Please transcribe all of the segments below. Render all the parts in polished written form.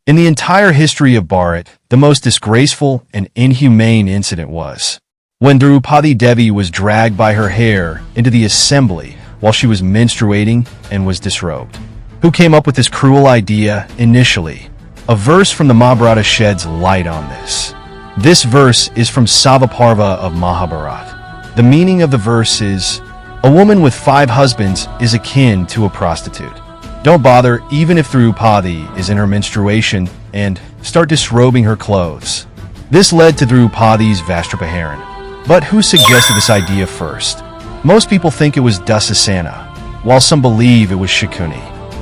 In the entire history of Bharat, the most disgraceful and inhumane incident was when Draupadi Devi was dragged by her hair into the assembly while she was menstruating and was disrobed. Who came up with this cruel idea initially? A verse from the Mahabharata sheds light on this. This verse is from Sabha Parva of Mahabharat. The meaning of the verse is, a woman with 5 husbands is akin to a prostitute. Don't bother even if Drupadi is in her menstruation and start disrobing her clothes. This led to Drupadi's Vastrapaharan. But who suggested this idea first? Most people think it was Dussasana, while some believe it was Shakuni.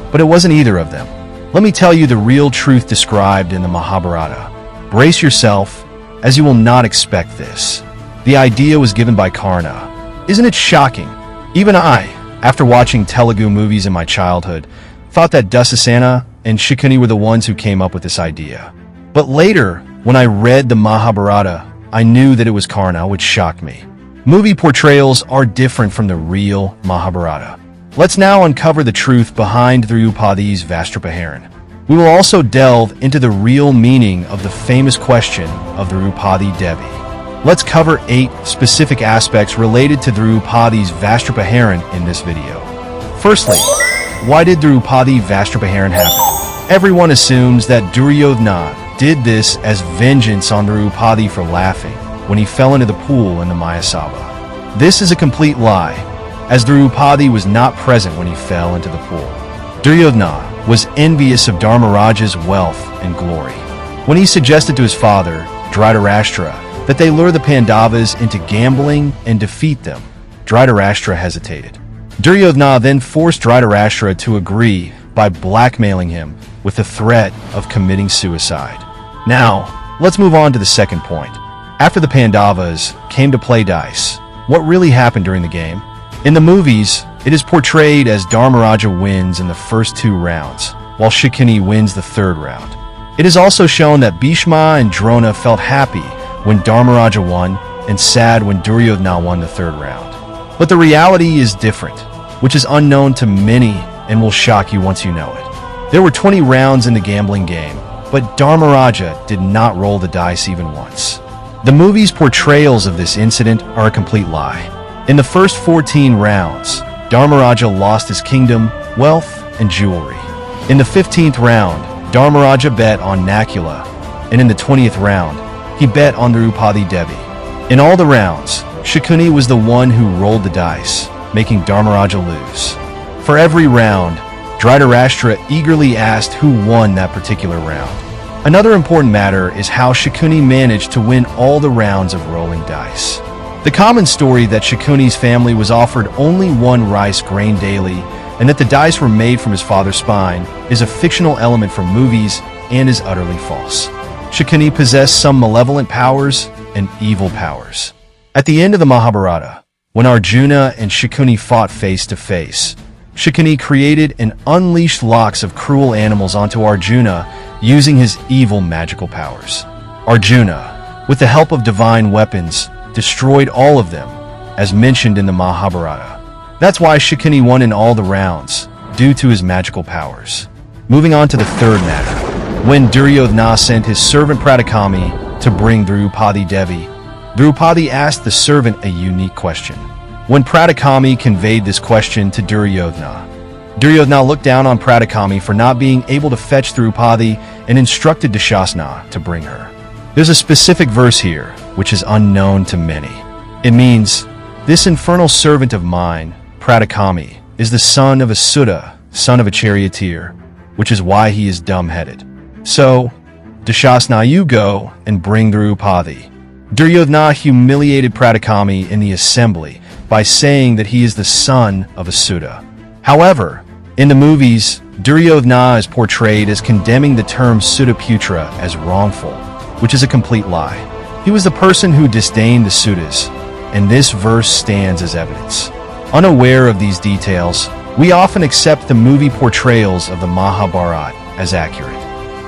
But it wasn't either of them. Let me tell you the real truth described in the Mahabharata. Brace yourself, as you will not expect this. The idea was given by Karna. Isn't it shocking? Even I, after watching Telugu movies in my childhood, thought that Dussasana and Shakuni were the ones who came up with this idea. But later, when I read the Mahabharata, I knew that it was Karna, which shocked me. Movie portrayals are different from the real Mahabharata. Let's now uncover the truth behind Drupadi's Vastrapaharan. We will also delve into the real meaning of the famous question of Drupadi Devi. Let's cover 8 specific aspects related to Drupadi's Vastrapaharan in this video. Firstly, why did Drupadi Vastrapaharan happen? Everyone assumes that Duryodhana did this as vengeance on Drupadi for laughing when he fell into the pool in the Sabha. This is a complete lie, as Drupadi was not present when he fell into the pool. Duryodhana was envious of Dharmaraja's wealth and glory. When he suggested to his father, Dhritarashtra, that they lure the Pandavas into gambling and defeat them, Dhritarashtra hesitated. Duryodhana then forced Dhritarashtra to agree by blackmailing him with the threat of committing suicide. Now, let's move on to the second point. After the Pandavas came to play dice, what really happened during the game? In the movies, it is portrayed as Dharmaraja wins in the first 2 rounds, while Shakuni wins the 3rd round. It is also shown that Bhishma and Drona felt happy when Dharmaraja won and sad when Duryodhana won the 3rd round. But the reality is different, which is unknown to many and will shock you once you know it. There were 20 rounds in the gambling game, but Dharmaraja did not roll the dice even once. The movie's portrayals of this incident are a complete lie. In the first 14 rounds, Dharmaraja lost his kingdom, wealth, and jewelry. In the 15th round, Dharmaraja bet on Nakula, and in the 20th round, he bet on Drupadi Devi. In all the rounds, Shakuni was the one who rolled the dice, making Dharmaraja lose. For every round, Dhritarashtra eagerly asked who won that particular round. Another important matter is how Shakuni managed to win all the rounds of rolling dice. The common story that Shakuni's family was offered only 1 rice grain daily and that the dice were made from his father's spine is a fictional element from movies and is utterly false. Shakuni possessed some malevolent powers and evil powers. At the end of the Mahabharata, when Arjuna and Shakuni fought face to face, Shakuni created and unleashed locks of cruel animals onto Arjuna using his evil magical powers. Arjuna, with the help of divine weapons, destroyed all of them, as mentioned in the Mahabharata. That's why Shakuni won in all the rounds, due to his magical powers. Moving on to the third matter. When Duryodhana sent his servant Pratikami to bring Drupadi Devi, Drupadi asked the servant a unique question. When Pratikami conveyed this question to Duryodhana, Duryodhana looked down on Pratikami for not being able to fetch Drupadi and instructed Dussasana to bring her. There's a specific verse here, which is unknown to many. It means, this infernal servant of mine, Pratikami, is the son of a Sudha, son of a charioteer, which is why he is dumb-headed. So, Dussasana, you go and bring Drupadi. Duryodhana humiliated Pratikami in the assembly by saying that he is the son of a Sudha. However, in the movies, Duryodhana is portrayed as condemning the term Sudha-putra as wrongful, which is a complete lie. He was the person who disdained the Sudhas, and this verse stands as evidence. Unaware of these details, we often accept the movie portrayals of the Mahabharata as accurate.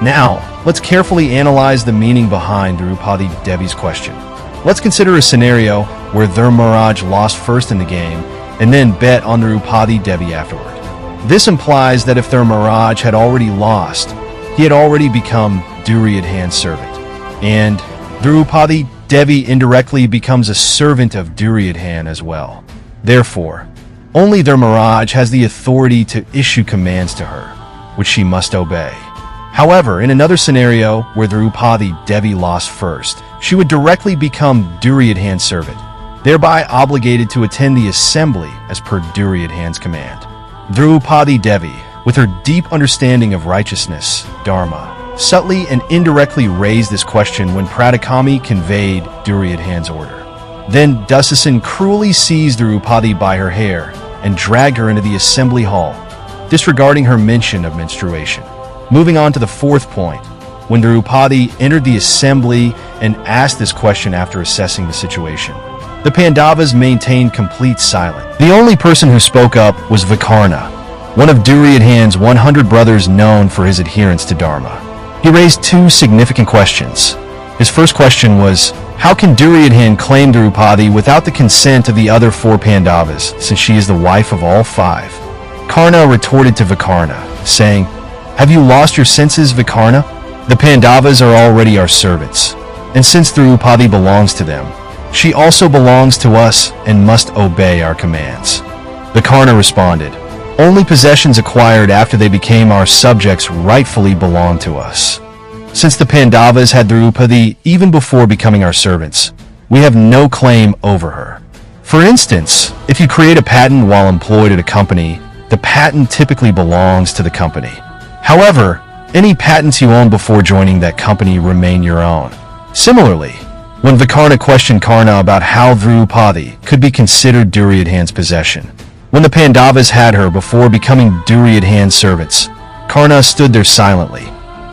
Now, let's carefully analyze the meaning behind Drupadi Devi's question. Let's consider a scenario where Dharmaraj lost first in the game and then bet on Drupadi Devi afterward. This implies that if Dharmaraj had already lost, he had already become Duryodhan's servant. And Draupadi Devi indirectly becomes a servant of Duryodhan as well. Therefore, only Dharmaraj has the authority to issue commands to her, which she must obey. However, in another scenario where Draupadi Devi lost first, she would directly become Duryodhan's servant, thereby obligated to attend the assembly as per Duryodhan's command. Draupadi Devi, with her deep understanding of righteousness, dharma, subtly and indirectly raised this question when Pratikami conveyed Duryodhan's order. Then Dussasana cruelly seized Draupadi by her hair and dragged her into the assembly hall, disregarding her mention of menstruation. Moving on to the fourth point, when Drupadi entered the assembly and asked this question after assessing the situation, the Pandavas maintained complete silence. The only person who spoke up was Vikarna, one of Duryodhan's 100 brothers known for his adherence to Dharma. He raised two significant questions. His first question was, how can Duryodhan claim Drupadi without the consent of the other 4 Pandavas, since she is the wife of all 5? Karna retorted to Vikarna, saying, have you lost your senses, Vikarna? The Pandavas are already our servants, and since Drupadi belongs to them, she also belongs to us and must obey our commands. Vikarna responded, only possessions acquired after they became our subjects rightfully belong to us. Since the Pandavas had Drupadi even before becoming our servants, we have no claim over her. For instance, if you create a patent while employed at a company, the patent typically belongs to the company. However, any patents you own before joining that company remain your own. Similarly, when Vikarna questioned Karna about how Drupadi could be considered Duryodhan's possession, when the Pandavas had her before becoming Duryodhan's servants, Karna stood there silently,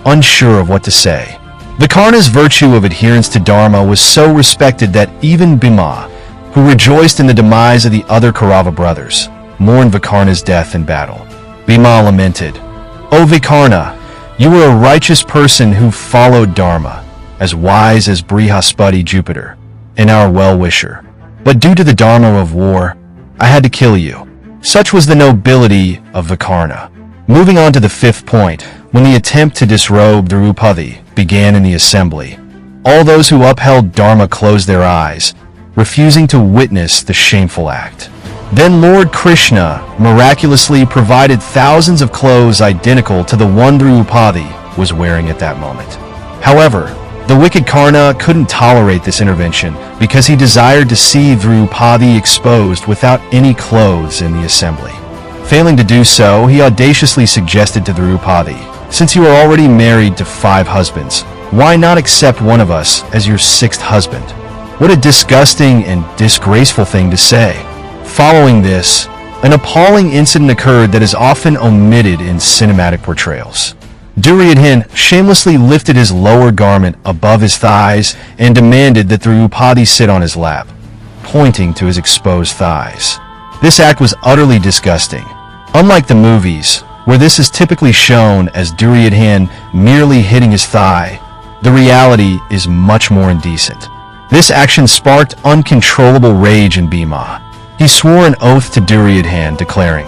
unsure of what to say. Vikarna's virtue of adherence to Dharma was so respected that even Bhima, who rejoiced in the demise of the other Kaurava brothers, mourned Vikarna's death in battle. Bhima lamented, O Vikarna, you were a righteous person who followed Dharma, as wise as Brihaspati Jupiter, and our well-wisher. But due to the Dharma of war, I had to kill you. Such was the nobility of Vikarna. Moving on to the fifth point, when the attempt to disrobe Drupadi began in the assembly, all those who upheld Dharma closed their eyes, refusing to witness the shameful act. Then Lord Krishna miraculously provided thousands of clothes identical to the one Drupadi was wearing at that moment. However, the wicked Karna couldn't tolerate this intervention because he desired to see Drupadi exposed without any clothes in the assembly. Failing to do so, he audaciously suggested to Drupadi, since you are already married to 5 husbands, why not accept one of us as your 6th husband? What a disgusting and disgraceful thing to say. Following this, an appalling incident occurred that is often omitted in cinematic portrayals. Duryodhan shamelessly lifted his lower garment above his thighs and demanded that Drupadi sit on his lap, pointing to his exposed thighs. This act was utterly disgusting. Unlike the movies, where this is typically shown as Duryodhan merely hitting his thigh, the reality is much more indecent. This action sparked uncontrollable rage in Bhima. He swore an oath to Duryodhan, declaring,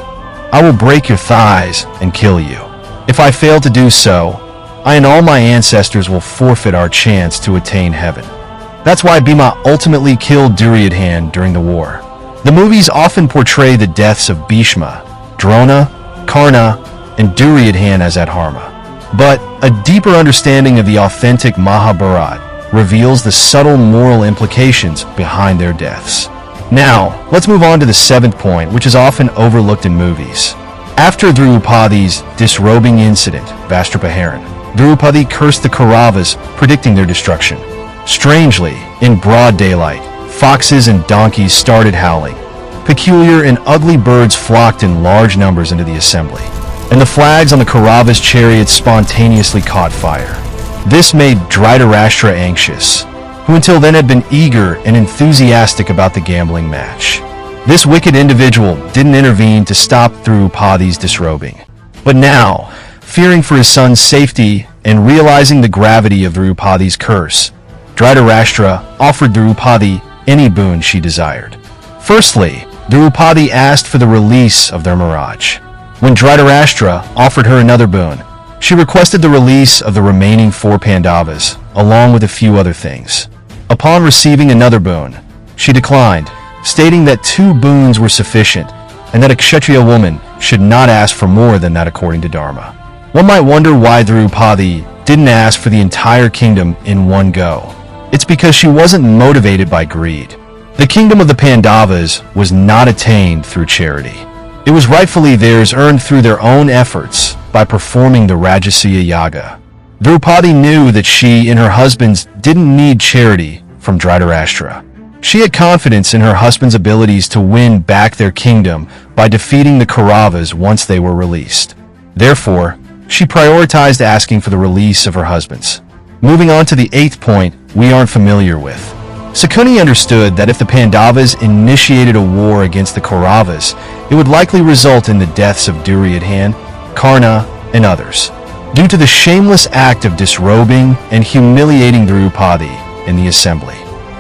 I will break your thighs and kill you. If I fail to do so, I and all my ancestors will forfeit our chance to attain heaven. That's why Bhima ultimately killed Duryodhan during the war. The movies often portray the deaths of Bhishma, Drona, Karna, and Duryodhan as Adharma. But a deeper understanding of the authentic Mahabharat reveals the subtle moral implications behind their deaths. Now, let's move on to the 7th point, which is often overlooked in movies. After Draupadi's disrobing incident, Vastrapaharan, Drupadi cursed the Kauravas, predicting their destruction. Strangely, in broad daylight, foxes and donkeys started howling. Peculiar and ugly birds flocked in large numbers into the assembly, and the flags on the Kauravas' chariots spontaneously caught fire. This made Dhritarashtra anxious, who until then had been eager and enthusiastic about the gambling match. This wicked individual didn't intervene to stop Draupadi's disrobing. But now, fearing for his son's safety and realizing the gravity of Draupadi's curse, Dhritarashtra offered Drupadi any boon she desired. Firstly, Drupadi asked for the release of Dharmaraj. When Dhritarashtra offered her another boon, She requested the release of the remaining 4 Pandavas, along with a few other things. Upon receiving another boon, she declined, stating that 2 boons were sufficient and that a Kshatriya woman should not ask for more than that according to Dharma. One might wonder why Draupadi didn't ask for the entire kingdom in one go. It's because she wasn't motivated by greed. The kingdom of the Pandavas was not attained through charity. It was rightfully theirs, earned through their own efforts by performing the Rajasuya Yaga. Drupadi knew that she and her husbands didn't need charity from Dhritarashtra. She had confidence in her husband's abilities to win back their kingdom by defeating the Kauravas once they were released. Therefore, she prioritized asking for the release of her husbands. Moving on to the 8th point we aren't familiar with. Shakuni understood that if the Pandavas initiated a war against the Kauravas, it would likely result in the deaths of Duryodhana, Karna, and others, due to the shameless act of disrobing and humiliating Drupadi in the assembly.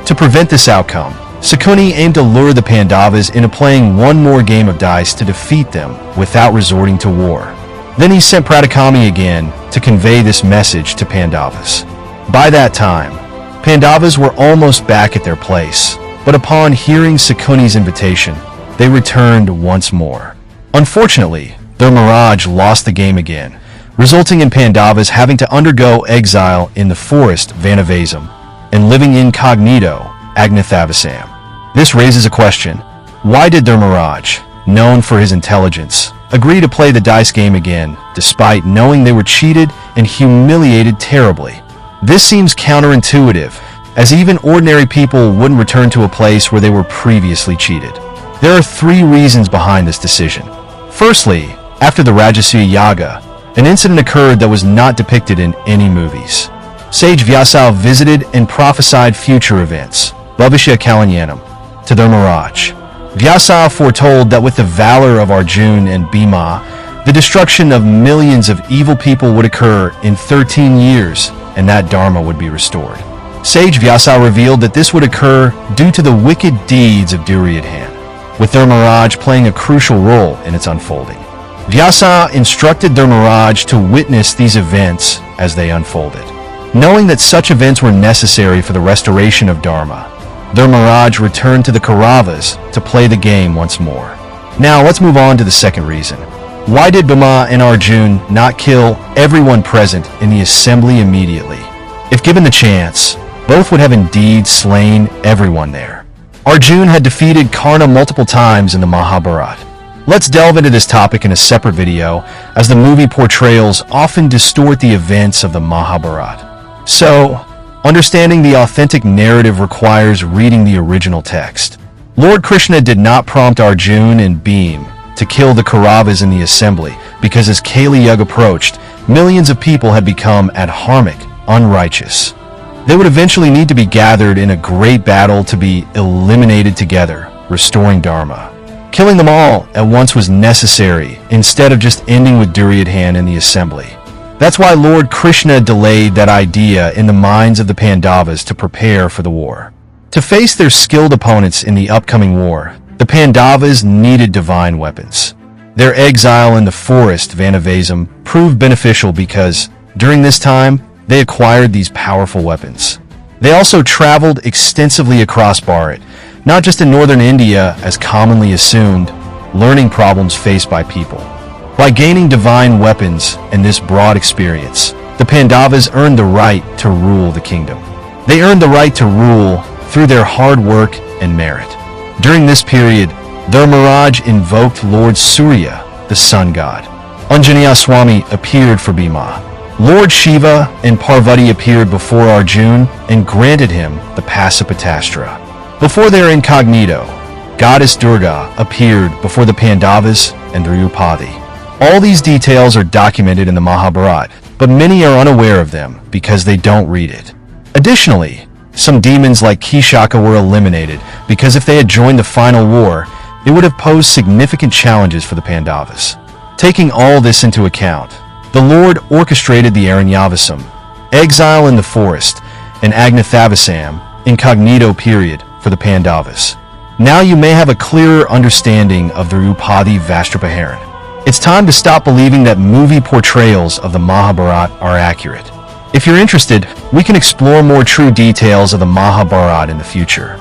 To prevent this outcome, Shakuni aimed to lure the Pandavas into playing one more game of dice to defeat them without resorting to war. Then he sent Pratikami again to convey this message to Pandavas. By that time, Pandavas were almost back at their place, but upon hearing Shakuni's invitation, they returned once more. Unfortunately, Dharmaraj lost the game again, resulting in Pandavas having to undergo exile in the forest Vanavasam and living incognito Agnathavasam. This raises a question. Why did Dharmaraj, known for his intelligence, agree to play the dice game again, despite knowing they were cheated and humiliated terribly? This seems counterintuitive, as even ordinary people wouldn't return to a place where they were previously cheated. There are 3 reasons behind this decision. Firstly, after the Rajasuya Yaga, an incident occurred that was not depicted in any movies. Sage Vyasa visited and prophesied future events, Bhavishya Kalyanam, to Dharmaraj. Vyasa foretold that with the valor of Arjuna and Bhima, the destruction of millions of evil people would occur in 13 years and that Dharma would be restored. Sage Vyasa revealed that this would occur due to the wicked deeds of Duryodhana, with Dharmaraj playing a crucial role in its unfolding. Vyasa instructed Dharmaraj to witness these events as they unfolded. Knowing that such events were necessary for the restoration of Dharma, Dharmaraj returned to the Kauravas to play the game once more. Now let's move on to the second reason. Why did Bhima and Arjuna not kill everyone present in the assembly immediately? If given the chance, both would have indeed slain everyone there. Arjuna had defeated Karna multiple times in the Mahabharata. Let's delve into this topic in a separate video, as the movie portrayals often distort the events of the Mahabharata. So, understanding the authentic narrative requires reading the original text. Lord Krishna did not prompt Arjuna and Bhima to kill the Kauravas in the assembly, because as Kali Yuga approached, millions of people had become adharmic, unrighteous. They would eventually need to be gathered in a great battle to be eliminated together, restoring Dharma. Killing them all at once was necessary, instead of just ending with Duryodhana in the assembly. That's why Lord Krishna delayed that idea in the minds of the Pandavas to prepare for the war. To face their skilled opponents in the upcoming war, the Pandavas needed divine weapons. Their exile in the forest Vanavasam proved beneficial because, during this time, they acquired these powerful weapons. They also traveled extensively across Bharat, not just in northern India as commonly assumed, learning problems faced by people. By gaining divine weapons and this broad experience, the Pandavas earned the right to rule the kingdom. They earned the right to rule through their hard work and merit. During this period, Dharmaraj invoked Lord Surya, the sun god. Anjaneya Swami appeared for Bhima. Lord Shiva and Parvati appeared before Arjuna and granted him the Pasapatastra. Before their incognito, Goddess Durga appeared before the Pandavas and Drupadi. All these details are documented in the Mahabharata, but many are unaware of them because they don't read it. Additionally, some demons like Kishaka were eliminated because if they had joined the final war, it would have posed significant challenges for the Pandavas. Taking all this into account, the Lord orchestrated the Aranyavasam, exile in the forest, and Agnathavasam, incognito period, for the Pandavas. Now you may have a clearer understanding of the Drupadi Vastrapaharan. It's time to stop believing that movie portrayals of the Mahabharat are accurate. If you're interested, we can explore more true details of the Mahabharat in the future.